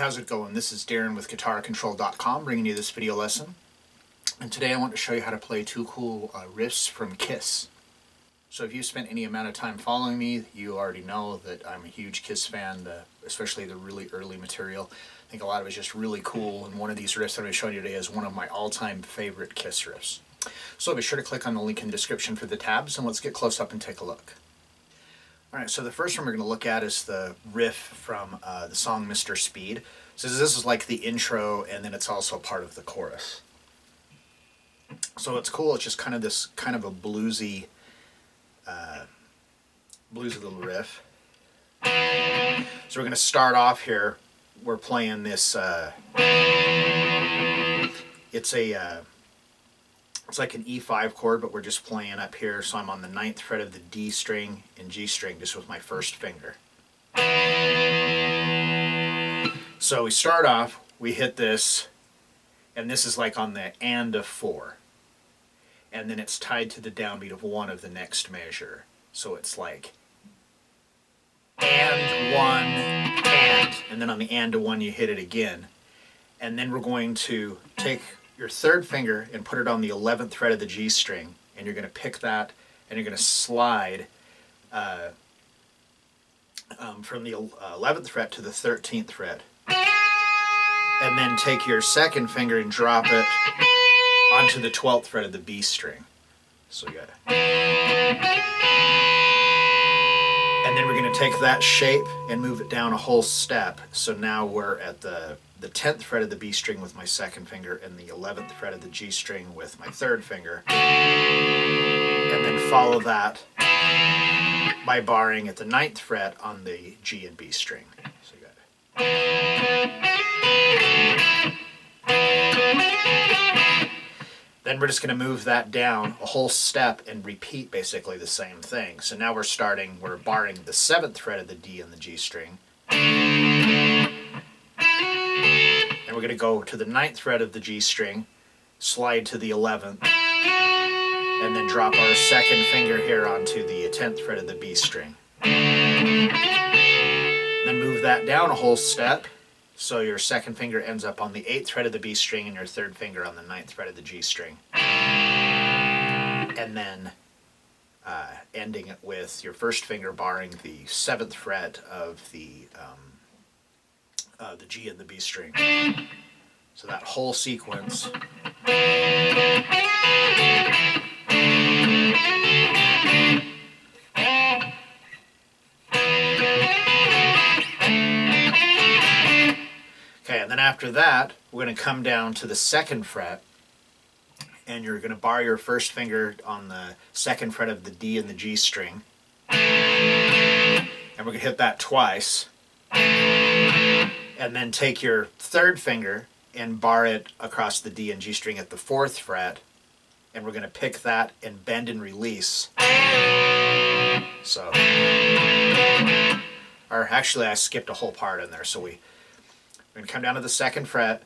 how's it going? This is Darrin with GuitarControl.com bringing you this video lesson. And today I want to show you how to play two cool riffs from Kiss. So if you spent any amount of time following me, you already know that I'm a huge Kiss fan, especially the really early material. I think a lot of it's just really cool, and one of these riffs that I'm going to show you today is one of my all-time favorite Kiss riffs. So be sure to click on the link in the description for the tabs, and let's get close up and take a look. Alright, so the first one we're going to look at is the riff from the song Mr. Speed. So this is like the intro, and then it's also part of the chorus. So it's cool, it's just kind of this kind of a bluesy little riff. So we're going to start off here, we're playing this, it's like an E5 chord, but we're just playing up here, so I'm on the 9th fret of the D string and G string just with my first finger. So we start off, we hit this, and this is like on the and of 4. And then it's tied to the downbeat of 1 of the next measure. So it's like and 1, and then on the and to 1 you hit it again. And then we're going to take your third finger and put it on the 11th fret of the G string, and you're going to pick that and you're going to slide from the 11th fret to the 13th fret, and then take your second finger and drop it onto the 12th fret of the B string. So you got it. And then we're going to take that shape and move it down a whole step. So now we're at the 10th fret of the B string with my second finger and the 11th fret of the G string with my third finger. And then follow that by barring at the 9th fret on the G and B string. So you got it. Then we're just going to move that down a whole step and repeat basically the same thing. So now we're barring the 7th fret of the D and the G string. And we're going to go to the 9th fret of the G string, slide to the 11th, and then drop our second finger here onto the 10th fret of the B string. Then move that down a whole step, so your second finger ends up on the 8th fret of the B string and your third finger on the 9th fret of the G string. And then ending it with your first finger barring the 7th fret of the G and the B string. So that whole sequence. Okay, and then after that, we're going to come down to the 2nd fret, and you're going to bar your first finger on the 2nd fret of the D and the G string, and we're going to hit that twice, and then take your third finger and bar it across the D and G string at the 4th fret, and we're going to pick that and bend and release. So, or actually I skipped a whole part in there, so we're going to come down to the 2nd fret,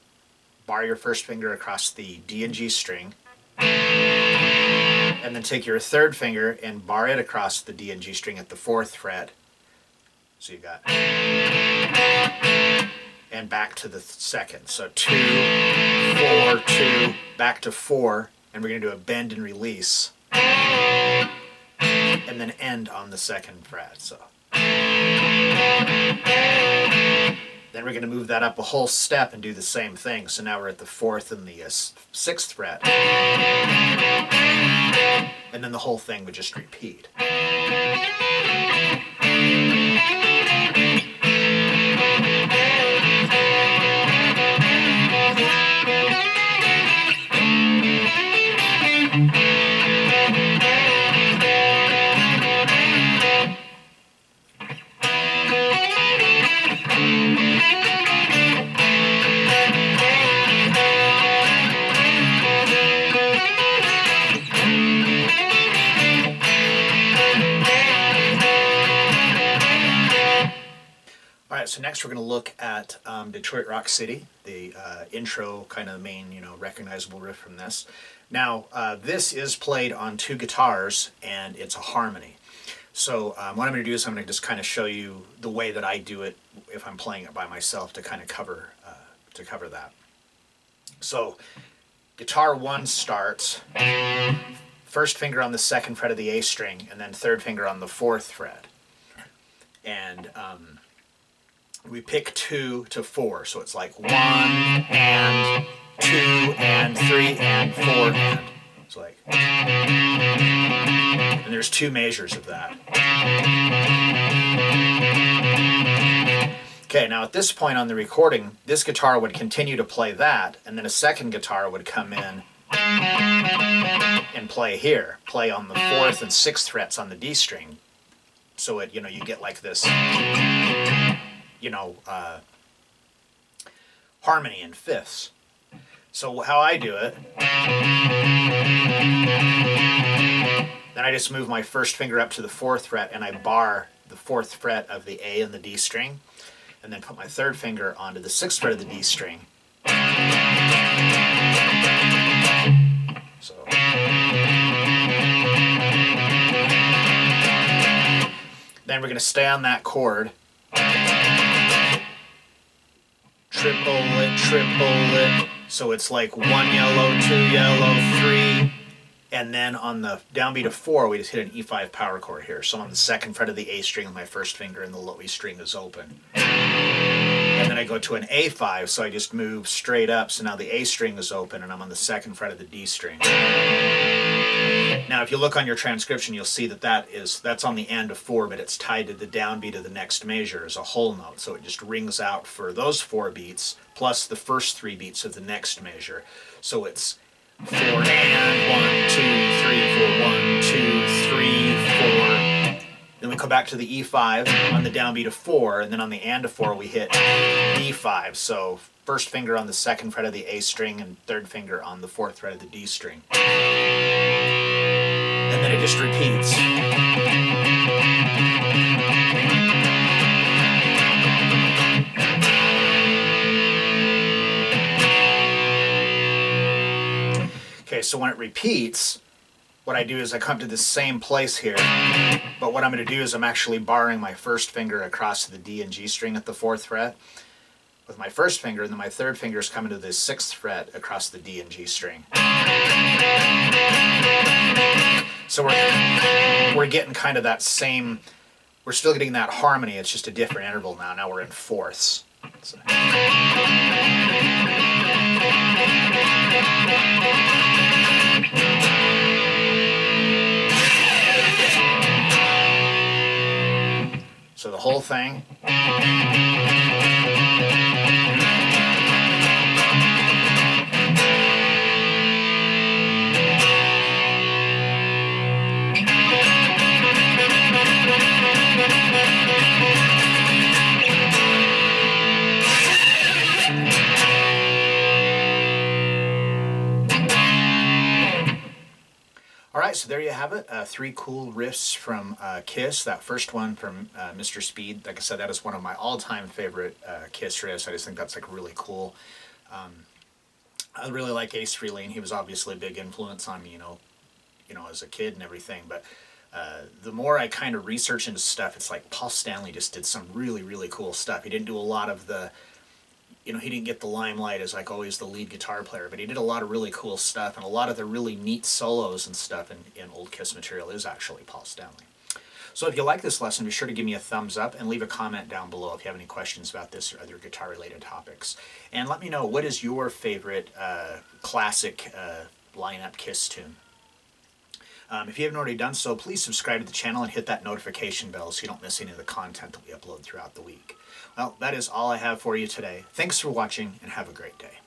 bar your first finger across the D and G string, and then take your third finger and bar it across the D and G string at the 4th fret. So you got, and back to the 2nd. So 2, 4, 2, back to 4, and we're going to do a bend and release, and then end on the 2nd fret. So. Then we're going to move that up a whole step and do the same thing. So now we're at the 4th and the 6th fret. And then the whole thing would just repeat. Alright, so next we're going to look at Detroit Rock City, the intro, kind of main, recognizable riff from this. Now, this is played on 2 guitars, and it's a harmony. So what I'm going to do is I'm going to just kind of show you the way that I do it if I'm playing it by myself to kind of cover that. So guitar 1 starts first finger on the 2nd fret of the A string, and then 3rd finger on the 4th fret. And we pick 2 to 4, so it's like 1 and 2 and 3 and 4 and. It's like, and there's 2 measures of that. Okay, now at this point on the recording, this guitar would continue to play that, and then a second guitar would come in and play here, play on the 4th and 6th frets on the D string. So it, you get like this, harmony in fifths. So how I do it, then I just move my first finger up to the 4th fret and I bar the 4th fret of the A and the D string, and then put my 3rd finger onto the 6th fret of the D string. So then we're going to stay on that chord. Triple it. So it's like 1 yellow, 2 yellow, 3. And then on the downbeat of 4, we just hit an E5 power chord here. So on the 2nd fret of the A string with my first finger and the low E string is open. And then I go to an A5, so I just move straight up. So now the A string is open and I'm on the 2nd fret of the D string. Now if you look on your transcription, you'll see that that's on the end of 4, but it's tied to the downbeat of the next measure as a whole note. So it just rings out for those 4 beats, plus the first 3 beats of the next measure. So it's 4 and 1, 2, 3, 4, 1, 2, 3, 4. Then we come back to the E5 on the downbeat of 4, and then on the and of 4 we hit D5. So first finger on the 2nd fret of the A string and 3rd finger on the 4th fret of the D string. And then it just repeats. Okay, so when it repeats, what I do is I come to the same place here, but what I'm going to do is I'm actually barring my first finger across the D and G string at the 4th fret with my first finger, and then my 3rd finger is coming to the 6th fret across the D and G string. So we're getting kind of that same, we're still getting that harmony, it's just a different interval now. Now we're in fourths. So. So the whole thing. Alright, so there you have it. 3 cool riffs from Kiss. That first one from Mr. Speed, like I said, that is one of my all-time favorite Kiss riffs. I just think that's like really cool. I really like Ace Frehley. He was obviously a big influence on me, you know, as a kid and everything. But the more I kind of research into stuff, it's like Paul Stanley just did some really, really cool stuff. He didn't do a lot of the, he didn't get the limelight as like always the lead guitar player, but he did a lot of really cool stuff, and a lot of the really neat solos and stuff in old Kiss material is actually Paul Stanley. So if you like this lesson, be sure to give me a thumbs up and leave a comment down below if you have any questions about this or other guitar related topics. And let me know, what is your favorite classic lineup Kiss tune? If you haven't already done so, please subscribe to the channel and hit that notification bell so you don't miss any of the content that we upload throughout the week. Well, that is all I have for you today. Thanks for watching and have a great day.